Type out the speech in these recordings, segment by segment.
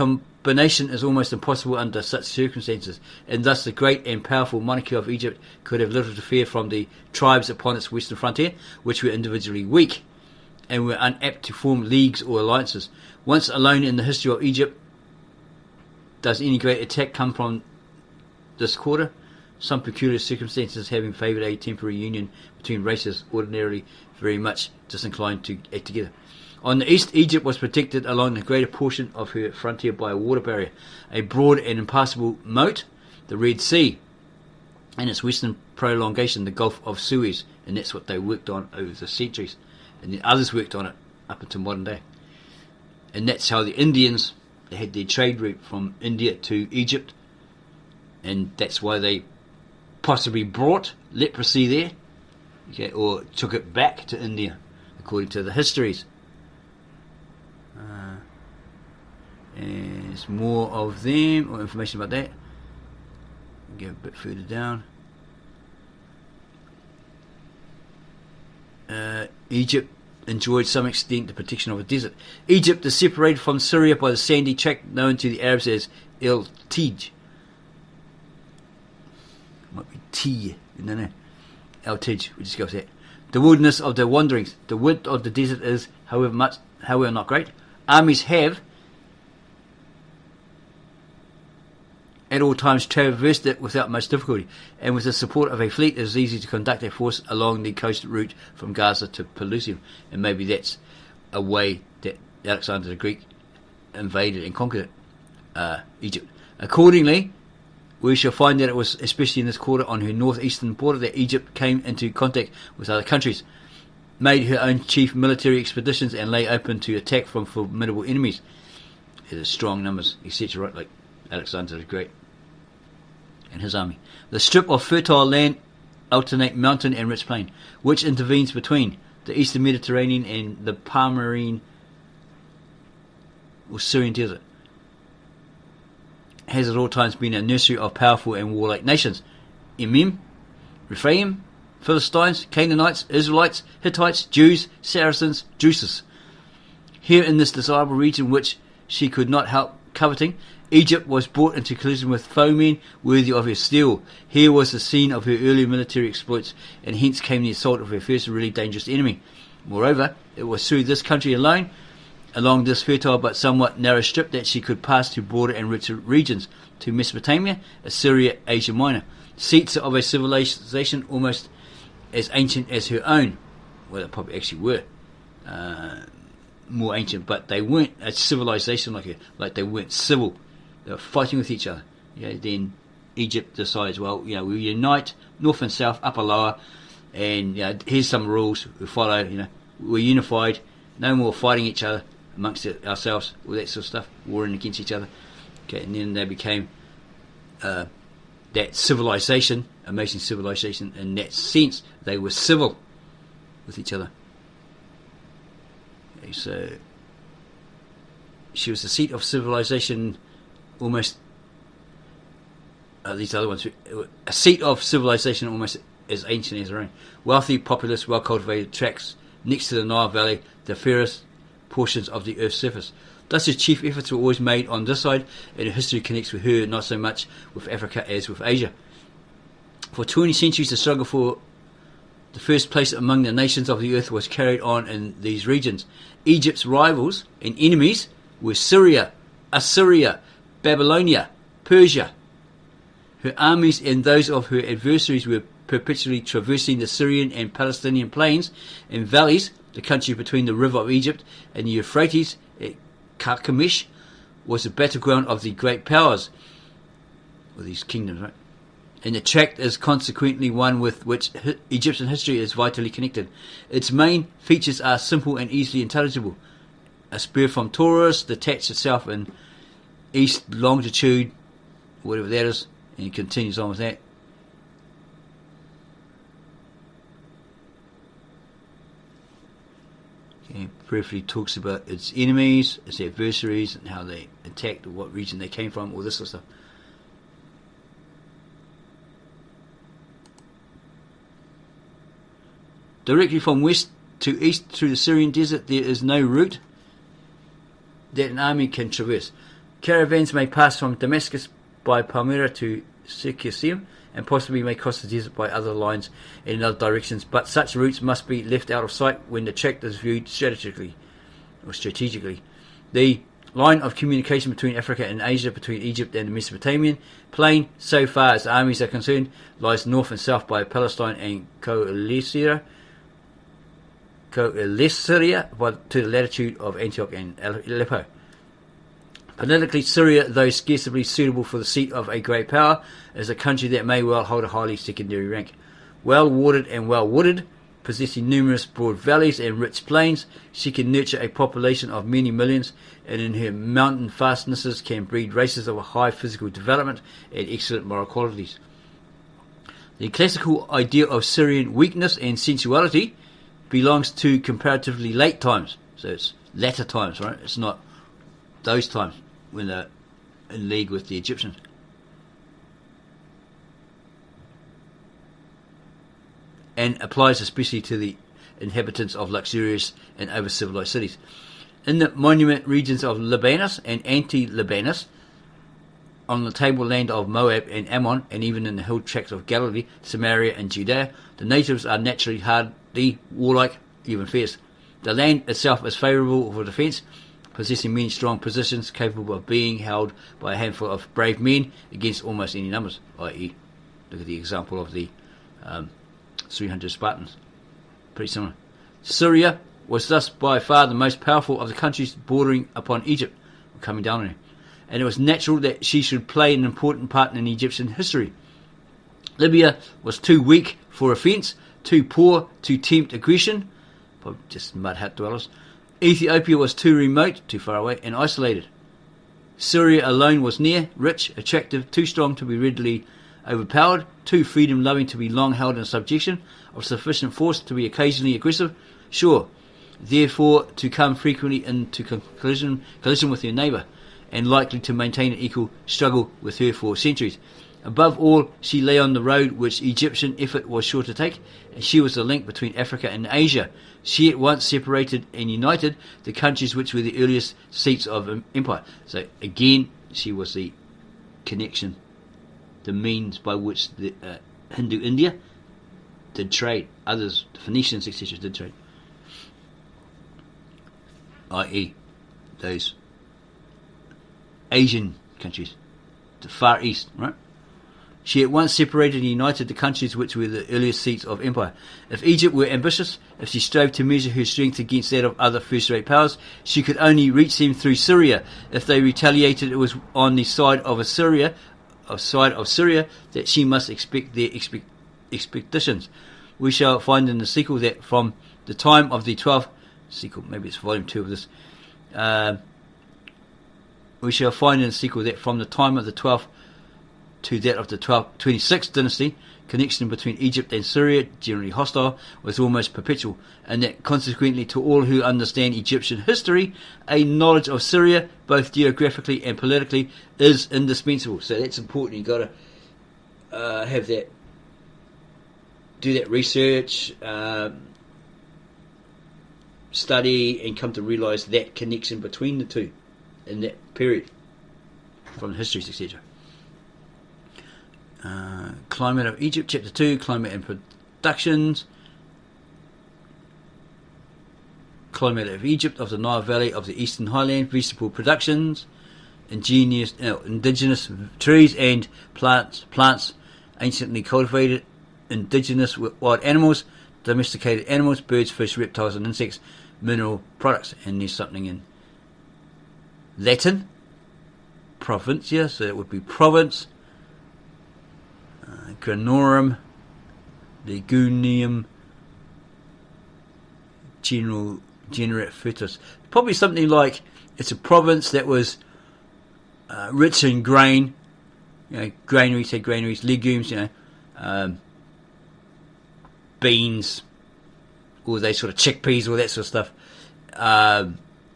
combination is almost impossible under such circumstances, and thus the great and powerful monarchy of Egypt could have little to fear from the tribes upon its western frontier, which were individually weak and were unapt to form leagues or alliances. Once alone in the history of Egypt does any great attack come from this quarter, some peculiar circumstances having favoured a temporary union between races ordinarily very much disinclined to act together. On the east, Egypt was protected along the greater portion of her frontier by a water barrier, a broad and impassable moat, the Red Sea, and its western prolongation, the Gulf of Suez, and that's what they worked on over the centuries, and the others worked on it up until modern day. And that's how the Indians, they had their trade route from India to Egypt, and that's why they possibly brought leprosy there, okay, or took it back to India, according to the histories. There's more of them, or information about that. Go a bit further down. Egypt enjoyed some extent the protection of a desert. Egypt is separated from Syria by the sandy tract known to the Arabs as El Tej. Might be T, no. El Tej, we just go with that. The wilderness of their wanderings. The width of the desert is, however not great. Armies have at all times traversed it without much difficulty, and with the support of a fleet it is easy to conduct a force along the coast route from Gaza to Pelusium, and maybe that's a way that Alexander the Greek invaded and conquered Egypt. Accordingly, we shall find that it was especially in this quarter on her northeastern border that Egypt came into contact with other countries, made her own chief military expeditions, and lay open to attack from formidable enemies. It is strong numbers, etc., right, like Alexander the Great and his army. The strip of fertile land alternate mountain and rich plain, which intervenes between the eastern Mediterranean and the Palmyrene or Syrian desert, has at all times been a nursery of powerful and warlike nations. Emim, Rephaim, Philistines, Canaanites, Israelites, Hittites, Jews, Saracens, Drusus. Here in this desirable region which she could not help coveting, Egypt was brought into collision with foemen worthy of her steel. Here was the scene of her early military exploits, and hence came the assault of her first really dangerous enemy. Moreover, it was through this country alone, along this fertile but somewhat narrow strip, that she could pass to broader and richer regions, to Mesopotamia, Assyria, Asia Minor, seats of a civilization almost as ancient as her own. Well, they probably actually were more ancient, but they weren't a civilization like they weren't civil. They were fighting with each other. Then Egypt decides, well, we'll unite north and south, upper, lower, and here's some rules we follow. We're unified. No more fighting each other amongst ourselves, all that sort of stuff, warring against each other. Okay, and then they became that civilization, amazing civilization. In that sense, they were civil with each other. Okay, so she was the seat of civilization, almost. These other ones, a seat of civilization almost as ancient as her own. Wealthy, populous, well-cultivated tracts next to the Nile Valley, the fairest portions of the earth's surface. Thus her chief efforts were always made on this side, and her history connects with her not so much with Africa as with Asia. For 20 centuries the struggle for the first place among the nations of the earth was carried on in these regions. Egypt's rivals and enemies were Syria, Assyria, Babylonia, Persia. Her armies and those of her adversaries were perpetually traversing the Syrian and Palestinian plains and valleys. The country between the river of Egypt and the Euphrates at Carchemish was the battleground of the great powers, or these kingdoms, right? And the tract is consequently one with which Egyptian history is vitally connected. Its main features are simple and easily intelligible. A spur from Taurus detached itself in east longitude, whatever that is, and it continues on with that. Okay, briefly talks about its enemies, its adversaries, and how they attacked, or what region they came from, all this sort of stuff. Directly from west to east through the Syrian desert, there is no route that an army can traverse. Caravans may pass from Damascus by Palmyra to Circasium, and possibly may cross the desert by other lines in other directions, but such routes must be left out of sight when the tract is viewed strategically. The line of communication between Africa and Asia, between Egypt and the Mesopotamian plain, so far as armies are concerned, lies north and south by Palestine and Coelesyria to the latitude of Antioch and Aleppo. Politically, Syria, though scarcely suitable for the seat of a great power, is a country that may well hold a highly secondary rank. Well watered and well wooded, possessing numerous broad valleys and rich plains, she can nurture a population of many millions, and in her mountain fastnesses can breed races of a high physical development and excellent moral qualities. The classical idea of Syrian weakness and sensuality belongs to comparatively late times, so it's latter times, right? It's not those times when they're in league with the Egyptians. And applies especially to the inhabitants of luxurious and over-civilized cities. In the monument regions of Libanus and anti-Libanus, on the tableland of Moab and Ammon, and even in the hill tracts of Galilee, Samaria and Judea, the natives are naturally hardy, warlike, even fierce. The land itself is favourable for defence, possessing many strong positions capable of being held by a handful of brave men against almost any numbers, i.e., look at the example of the 300 Spartans. Pretty similar. Syria was thus by far the most powerful of the countries bordering upon Egypt, coming down on her, and it was natural that she should play an important part in Egyptian history. Libya was too weak for offence, too poor to tempt aggression, probably just mud hut dwellers. Ethiopia was too remote, too far away, and isolated. Syria alone was near, rich, attractive, too strong to be readily overpowered, too freedom-loving to be long held in subjection, of sufficient force to be occasionally aggressive, sure, therefore to come frequently into collision with her neighbour, and likely to maintain an equal struggle with her for centuries. Above all, she lay on the road which Egyptian effort was sure to take, and she was the link between Africa and Asia. She at once separated and united the countries which were the earliest seats of empire. So again, she was the connection, the means by which the Hindu India did trade. Others, the Phoenicians, etc., did trade. I.e., those Asian countries, the Far East, right? She at once separated and united the countries which were the earliest seats of empire. If Egypt were ambitious, if she strove to measure her strength against that of other first-rate powers, she could only reach them through Syria. If they retaliated, it was on the side of Syria that she must expect their expectations. We shall find in the sequel that from the time of the 12th sequel, maybe it's volume 2 of this. We shall find in the sequel that from the time of the 12th to that of the 26th dynasty, connection between Egypt and Syria, generally hostile, was almost perpetual, and that consequently to all who understand Egyptian history, a knowledge of Syria, both geographically and politically, is indispensable. So that's important. You've got to have that, do that research, study, and come to realise that connection between the two in that period, from the histories, etc. Climate of Egypt, Chapter 2, Climate and Productions. Climate of Egypt, of the Nile Valley, of the Eastern Highland, Vegetable Productions, indigenous trees and plants, anciently cultivated, indigenous wild animals, domesticated animals, birds, fish, reptiles and insects, mineral products. And there's something in Latin, provincia, so that would be province, granorum, legunium, generate fetus. Probably something like it's a province that was rich in grain, granaries, legumes, beans, all those sort of chickpeas, all that sort of stuff,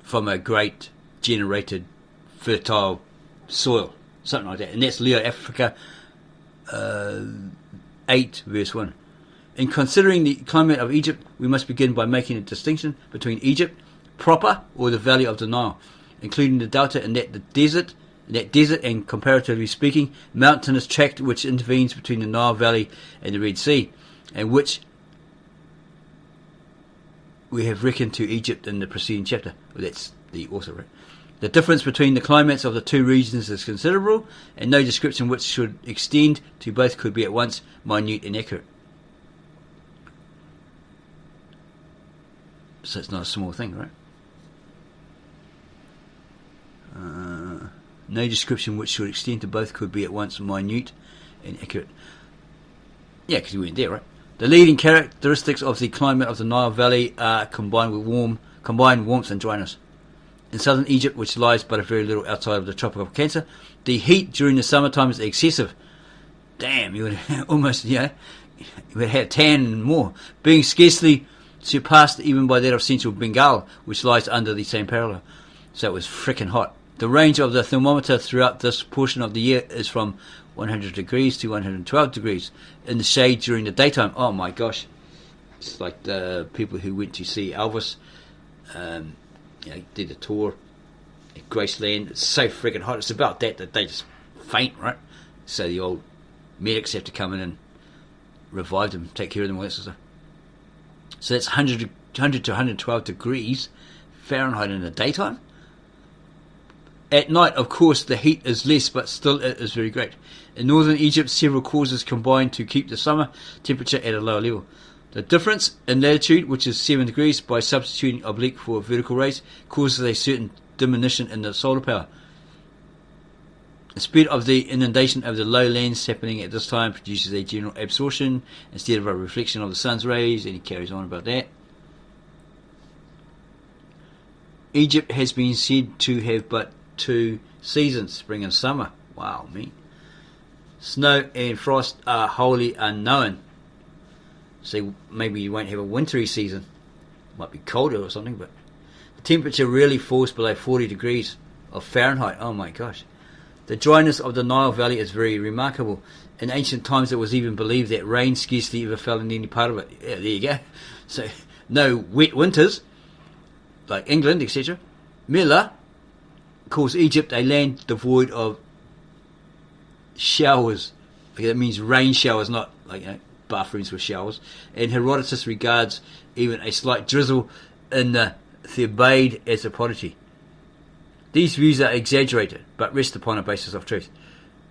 from a great generated fertile soil, something like that. And that's Leo Africa 8 verse 1. In considering the climate of Egypt, we must begin by making a distinction between Egypt proper, or the valley of the Nile, including the delta, and that the desert That desert and, comparatively speaking, mountainous tract which intervenes between the Nile Valley and the Red Sea, and which we have reckoned to Egypt in the preceding chapter. Well, that's the author, right? The difference between the climates of the two regions is considerable, and no description which should extend to both could be at once minute and accurate. So it's not a small thing, right? No description which should extend to both could be at once minute and accurate. Yeah, because we went there, right? The leading characteristics of the climate of the Nile Valley are combined warmth and dryness. In southern Egypt, which lies but a very little outside of the Tropic of Cancer, the heat during the summertime is excessive. Damn, you would have almost, you would have tan and more, being scarcely surpassed even by that of central Bengal, which lies under the same parallel. So it was frickin' hot. The range of the thermometer throughout this portion of the year is from 100 degrees to 112 degrees in the shade during the daytime. Oh my gosh. It's like the people who went to see Elvis, did a tour at Graceland. It's so freaking hot. It's about that they just faint, right? So the old medics have to come in and revive them, take care of them, all that sort of stuff. So that's 100 to 112 degrees Fahrenheit in the daytime. At night, of course, the heat is less, but still it is very great. In northern Egypt, several causes combine to keep the summer temperature at a lower level. The difference in latitude, which is 7 degrees, by substituting oblique for vertical rays, causes a certain diminution in the solar power. The speed of the inundation of the lowlands happening at this time produces a general absorption instead of a reflection of the sun's rays, and he carries on about that. Egypt has been said to have but 2 seasons, spring and summer. Wow, me. Snow and frost are wholly unknown. So maybe you won't have a wintry season. Might be colder or something, but the temperature rarely falls below 40 degrees of Fahrenheit. Oh my gosh. The dryness of the Nile Valley is very remarkable. In ancient times it was even believed that rain scarcely ever fell in any part of it. Yeah, there you go. So no wet winters, like England, etc. Miller calls Egypt a land devoid of showers. Okay, that means rain showers, not like bathrooms with showers. And Herodotus regards even a slight drizzle in the Thebaid as a prodigy. These views are exaggerated, but rest upon a basis of truth.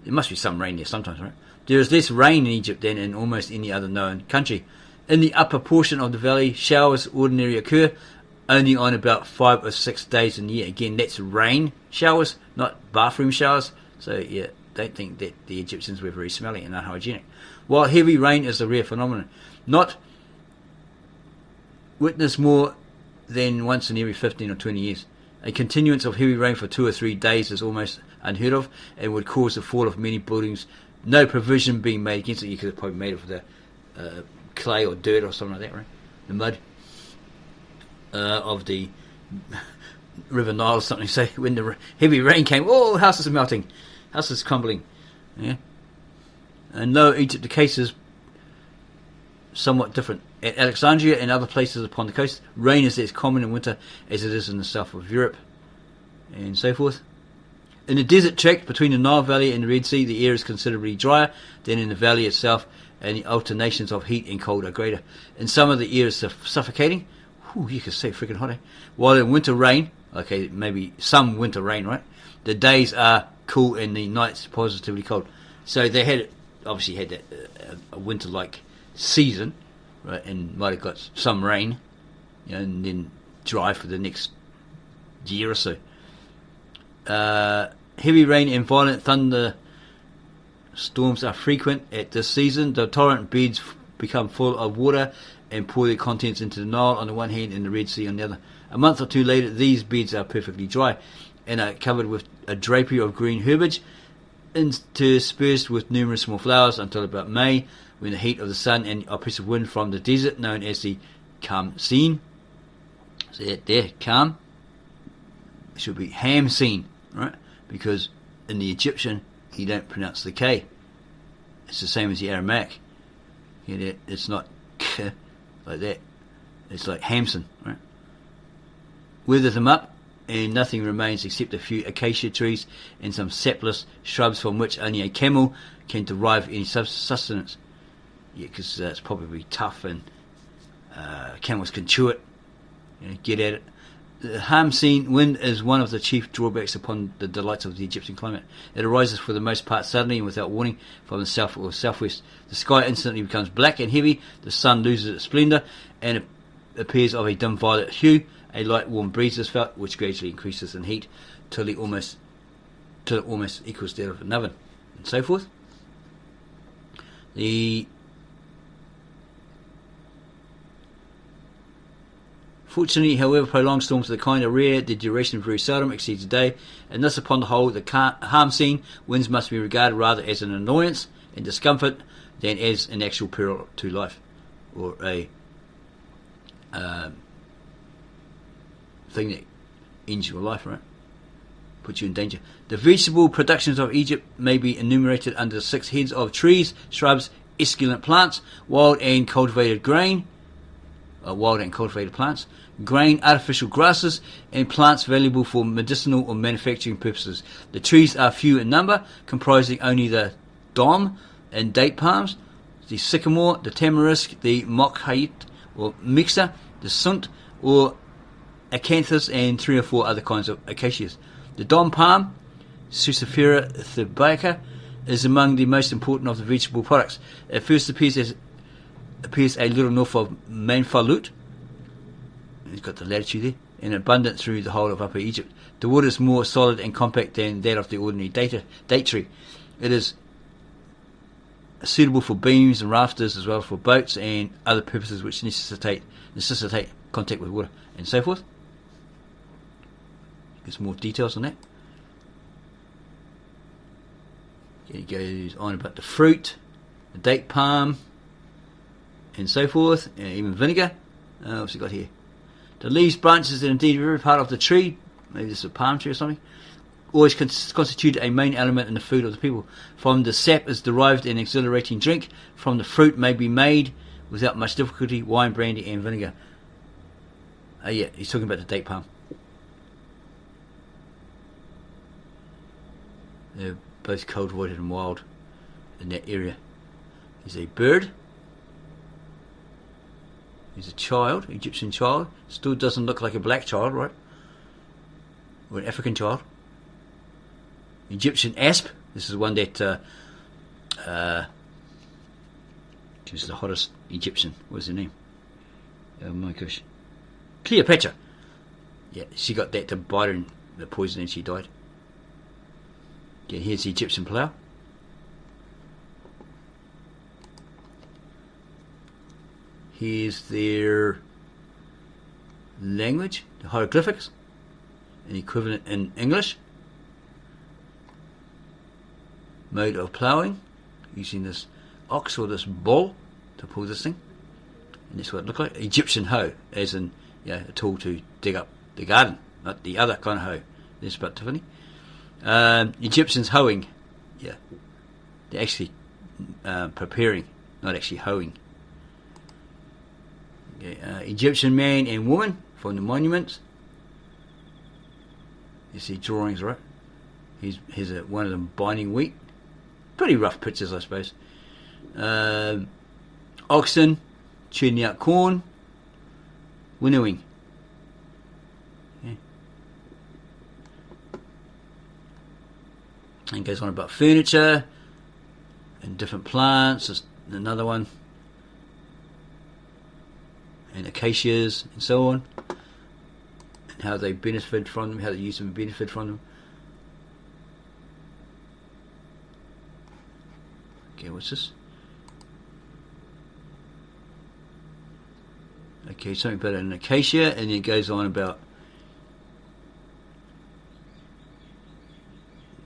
There must be some rain there sometimes, right? There is less rain in Egypt than in almost any other known country. In the upper portion of the valley, showers ordinarily occur only on about 5 or 6 days in the year. Again, that's rain showers, not bathroom showers. So, yeah, don't think that the Egyptians were very smelly and unhygienic. While heavy rain is a rare phenomenon, not witnessed more than once in every 15 or 20 years. A continuance of heavy rain for 2 or 3 days is almost unheard of and would cause the fall of many buildings, no provision being made against it. You could have probably made it with the clay or dirt or something like that, right? The mud of the River Nile or something. So when the heavy rain came, oh, houses are melting, houses crumbling. Yeah. In Lower Egypt, the case is somewhat different. At Alexandria and other places upon the coast, rain is as common in winter as it is in the south of Europe, and so forth. In the desert tract between the Nile Valley and the Red Sea, the air is considerably drier than in the valley itself, and the alternations of heat and cold are greater. In summer, the air is suffocating. Whew, you could say freaking hot, eh? While in winter rain, okay, maybe some winter rain, right? The days are cool and the nights positively cold. So they had, obviously had that a winter-like season, right, and might have got some rain, and then dry for the next year or so. Heavy rain and violent thunder storms are frequent at this season. The torrent beds become full of water and pour their contents into the Nile on the one hand and the Red Sea on the other. A month or two later, these beds are perfectly dry and are covered with a drapery of green herbage interspersed with numerous small flowers until about May, when the heat of the sun and oppressive wind from the desert, known as the Khamsin, so that there, Kham, should be Hamsin, right? Because in the Egyptian, you don't pronounce the K. It's the same as the Aramaic. It's not like that. It's like Hamsin, right? Weather them up and nothing remains except a few acacia trees and some sapless shrubs from which only a camel can derive any sustenance. Yeah, because it's probably tough and camels can chew it, get at it. The Hamseen wind is one of the chief drawbacks upon the delights of the Egyptian climate. It arises for the most part suddenly and without warning from the south or southwest. The sky instantly becomes black and heavy, the sun loses its splendour, and it appears of a dim violet hue. A light warm breeze is felt, which gradually increases in heat till it almost equals that of an oven, and so forth. Fortunately, however, prolonged storms of the kind are rare. The duration very seldom exceeds a day, and thus, upon the whole, the Hamseen winds must be regarded rather as an annoyance and discomfort than as an actual peril to life, or a thing that ends your life, right? Puts you in danger. The vegetable productions of Egypt may be enumerated under the 6 heads of trees, shrubs, esculent plants, wild and cultivated plants, grain, artificial grasses, and plants valuable for medicinal or manufacturing purposes. The trees are few in number, comprising only the dom and date palms, the sycamore, the tamarisk, the mokhait or mixa, the sunt or acanthus, and 3 or 4 other kinds of acacias. The dom palm, Susifera thebaica, is among the most important of the vegetable products. It first appears a little north of Manfalut. It's got the latitude there, and abundant through the whole of Upper Egypt. The wood is more solid and compact than that of the ordinary date tree. It is suitable for beams and rafters, as well as for boats and other purposes which necessitate contact with water, and so forth. There's more details on that. It goes on about the fruit, the date palm, and so forth, and even vinegar. What's it got here? The leaves, branches, and indeed every part of the tree, maybe this is a palm tree or something, always constitute a main element in the food of the people. From the sap is derived an exhilarating drink. From the fruit may be made, without much difficulty, wine, brandy, and vinegar. Yeah, he's talking about the date palm. They're both cultivated and wild in that area. He's a bird. He's a child, Egyptian child. Still doesn't look like a black child, right? Or an African child. Egyptian asp. This is one that she was the hottest Egyptian. What's her name? Oh my gosh. Cleopatra. Yeah, she got that to bite her in the poison and she died. Yeah, here's the Egyptian plough. Here's their language, the hieroglyphics, an equivalent in English. Mode of ploughing, using this ox or this bull to pull this thing. And that's what it looked like. Egyptian hoe, as in a tool to dig up the garden, not the other kind of hoe. There's about Tiffany. Egyptians hoeing, yeah, they're actually preparing, not actually hoeing. Okay, Egyptian man and woman from the monuments. You see drawings, right? Here's one of them binding wheat. Pretty rough pictures, I suppose. Oxen churning out corn, winnowing. And goes on about furniture and different plants. There's another one, and acacias and so on, and how they benefit from them, how they use them and benefit from them. Okay, what's this? Okay, something about an acacia, and then it goes on about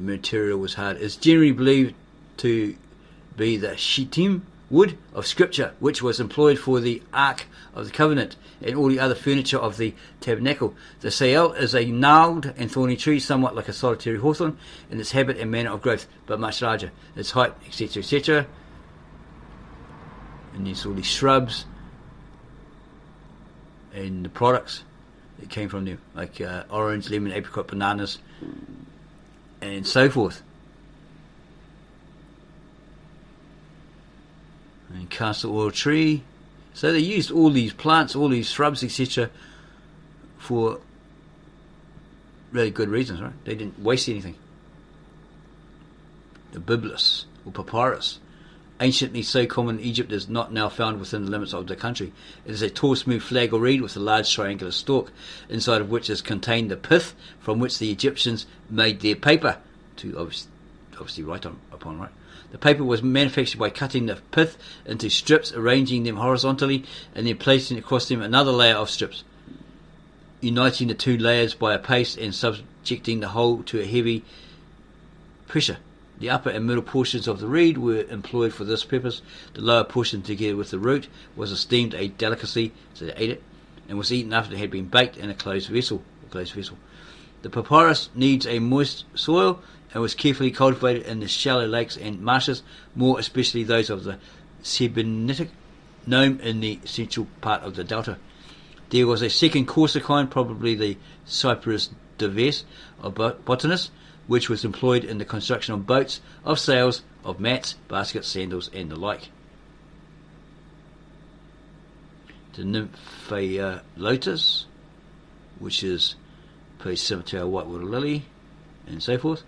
material was hard. It's generally believed to be the shittim wood of scripture, which was employed for the Ark of the Covenant and all the other furniture of the tabernacle. The sael is a gnarled and thorny tree, somewhat like a solitary hawthorn in its habit and manner of growth, but much larger. Its height, etc., etc. And there's all these shrubs and the products. that came from them, like orange, lemon, apricot, bananas, and so forth. And castor oil tree. So they used all these plants, all these shrubs, etc., for really good reasons, right? They didn't waste anything. The biblis, or papyrus, anciently so common in Egypt, is not now found within the limits of the country. It is a tall, smooth flag or reed with a large triangular stalk, inside of which is contained the pith from which the Egyptians made their paper, to obviously write upon, right? The paper was manufactured by cutting the pith into strips, arranging them horizontally, and then placing across them another layer of strips, uniting the two layers by a paste and subjecting the whole to a heavy pressure. The upper and middle portions of the reed were employed for this purpose. The lower portion, together with the root, was esteemed a delicacy, so they ate it, and was eaten after it had been baked in a closed vessel. The papyrus needs a moist soil and was carefully cultivated in the shallow lakes and marshes, more especially those of the Sebennytic Nome in the central part of the delta. There was a second coarser kind, probably the Cyperus diverse of botanists, which was employed in the construction of boats, of sails, of mats, baskets, sandals, and the like. The Nymphaeotis, which is page 72, whitewater lily, and so forth.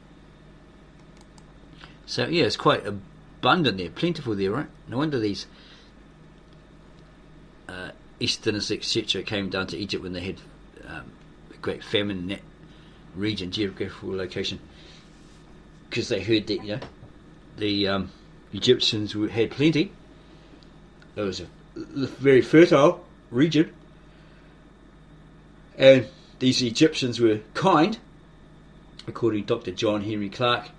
So yeah, it's quite abundant there, plentiful there, right? No wonder these Easterners, etc., came down to Egypt when they had a great famine in that region, geographical location, because they heard that the Egyptians had plenty. It was a very fertile region, and these Egyptians were kind, according to Dr. John Henry Clark.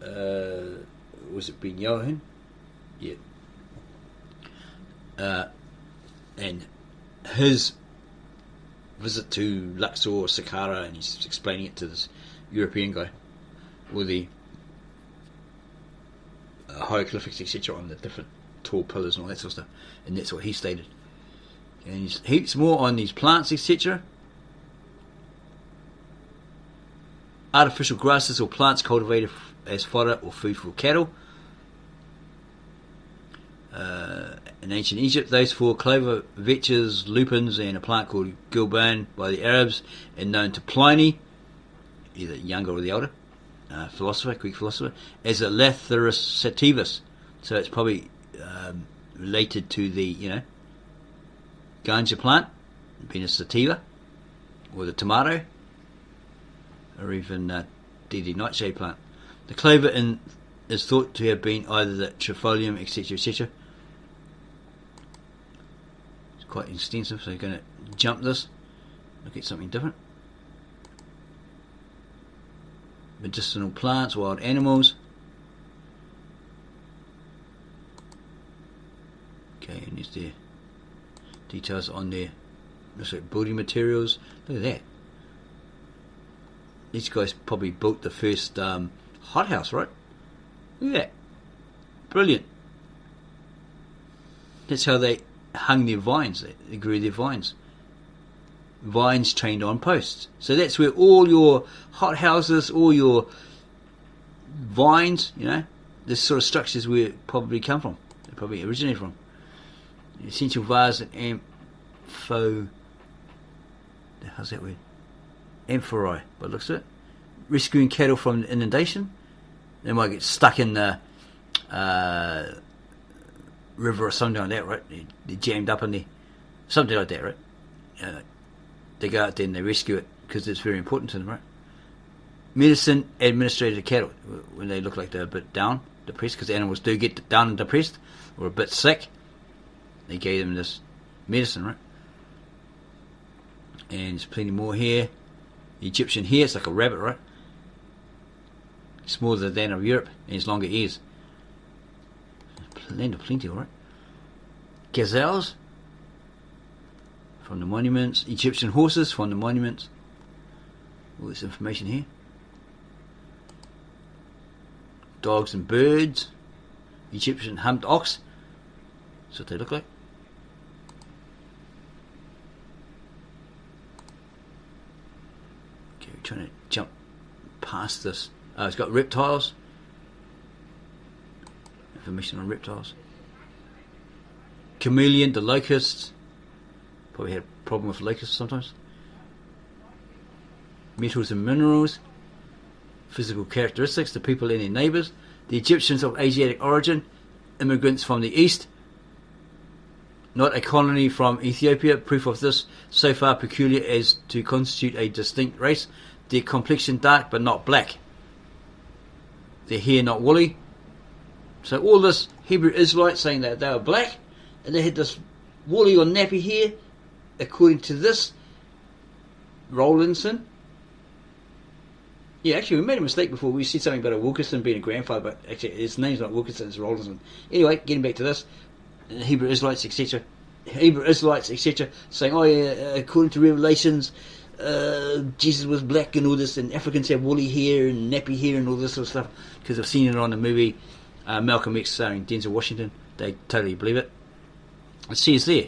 Was it Ben Johan? Yeah. And his visit to Luxor or Saqqara, and he's explaining it to this European guy, with the hieroglyphics, etc., on the different tall pillars and all that sort of stuff, and that's what he stated. And he's heaps more on these plants, etc. Artificial grasses or plants cultivated as fodder or food for cattle. In ancient Egypt, those four: clover, vetches, lupins, and a plant called gilban by the Arabs, and known to Pliny, either younger or the older, Greek philosopher, as a Lathyrus sativus. So it's probably related to the ganja plant, Venus sativa, or the tomato, or even DD nightshade plant. The clover is thought to have been either the trifolium, etc., etc. It's quite extensive, so you're going to jump this, look at something different. Medicinal plants, wild animals. Okay, and there's their details on there. Looks like building materials. Look at that. These guys probably built the first hothouse, right? Look at that. Brilliant. That's how they hung their vines. They grew their vines. Vines trained on posts. So that's where all your hothouses, all your vines, this sort of structures where probably come from. They probably originate from. The essential vase and how's that word? Amphori, by the looks of it. Rescuing cattle from the inundation. They might get stuck in the river or something like that, right? They're jammed up in there. Something like that, right? They go out there and they rescue it because it's very important to them, right? Medicine administered to cattle when they look like they're a bit down, depressed, because animals do get down and depressed or a bit sick. They gave them this medicine, right? And there's plenty more here. The Egyptian hare, it's like a rabbit, right? Smaller than that of Europe, and it's longer ears. Plenty, alright. Gazelles from the monuments. Egyptian horses from the monuments. All this information here. Dogs and birds. Egyptian humped ox. That's what they look like. trying to jump past this. It's got reptiles. Information on reptiles. Chameleon, the locusts. Probably had a problem with locusts sometimes. Metals and minerals. Physical characteristics, the people and their neighbours. The Egyptians of Asiatic origin. Immigrants from the east. Not a colony from Ethiopia. Proof of this, so far peculiar as to constitute a distinct race. Their complexion dark but not black. Their hair not woolly. So all this Hebrew Israelites saying that they were black and they had this woolly or nappy hair, according to this Rawlinson. Yeah, actually we made a mistake before. We said something about a Wilkinson being a grandfather, but actually his name's not Wilkinson, it's Rawlinson. Anyway, getting back to this, Hebrew Israelites, etc. Saying, oh yeah, according to Revelations, Jesus was black and all this, and Africans have woolly hair and nappy hair and all this sort of stuff, because I've seen it on the movie Malcolm X starring Denzel Washington. They totally believe it. It says there,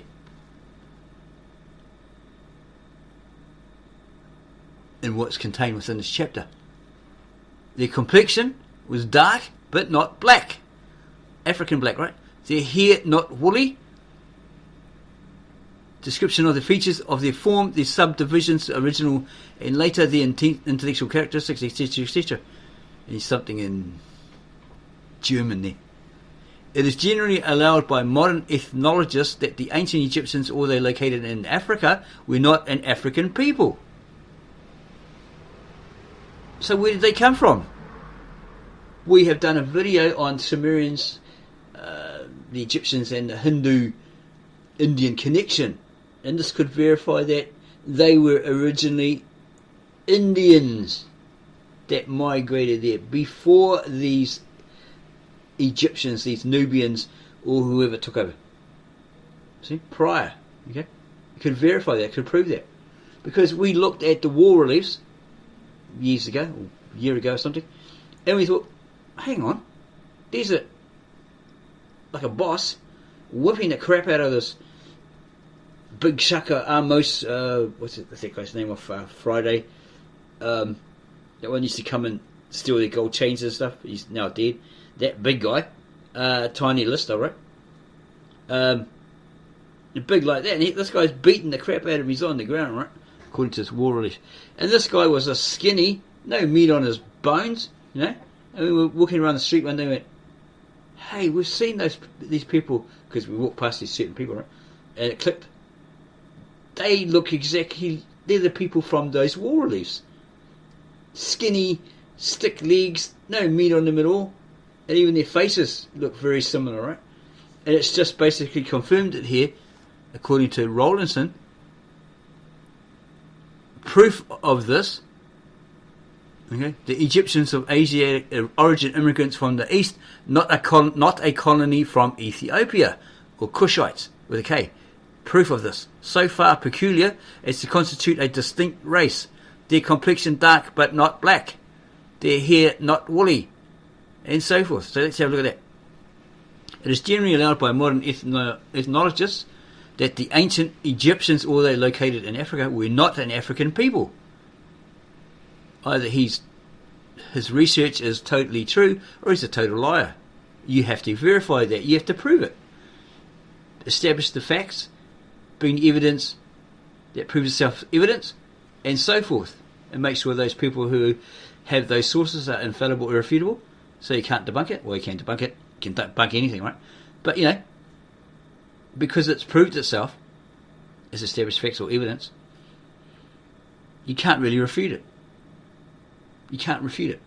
in what's contained within this chapter, their complexion was dark but not black. African black, right? Their hair not woolly. Description of the features of their form, their subdivisions, original and later, their intellectual characteristics, etc., etc. And there's something in German there. It is generally allowed by modern ethnologists that the ancient Egyptians, although located in Africa, were not an African people. So where did they come from? We have done a video on Sumerians, the Egyptians and the Hindu-Indian connection. And this could verify that they were originally Indians that migrated there before these Egyptians, these Nubians, or whoever took over. See? Prior. Okay? You could verify that, could prove that. Because we looked at the wall reliefs years ago, or a year ago or something, and we thought, hang on, there's like a boss whipping the crap out of this big Shaka Amos, what's that guy's name off Friday? That one used to come and steal their gold chains and stuff. He's now dead. That big guy, tiny list, alright. Big like that, and this guy's beating the crap out of him. He's on the ground, right? According to this war release. And this guy was a skinny, no meat on his bones, you know. And we were walking around the street one day and went, hey, we've seen these people, because we walked past these certain people, right? And it clicked. They look exactly, they're the people from those war reliefs. Skinny, stick legs, no meat on them at all. And even their faces look very similar, right? And it's just basically confirmed it here, according to Rawlinson. Proof of this, okay, the Egyptians of Asiatic origin, immigrants from the east, not a colony from Ethiopia, or Cushites, with a K. Proof of this, so far peculiar as to constitute a distinct race. Their complexion dark but not black. Their hair not woolly. And so forth. So let's have a look at that. It is generally allowed by modern ethnologists that the ancient Egyptians, although located in Africa, were not an African people. Either his research is totally true, or he's a total liar. You have to verify that. You have to prove it. Establish the facts, bring evidence that proves itself evidence, and so forth. And make sure those people who have those sources are infallible, irrefutable. So you can't debunk it. Well, you can debunk it. You can debunk anything, right? But, you know, because it's proved itself as established facts or evidence, you can't really refute it. You can't refute it.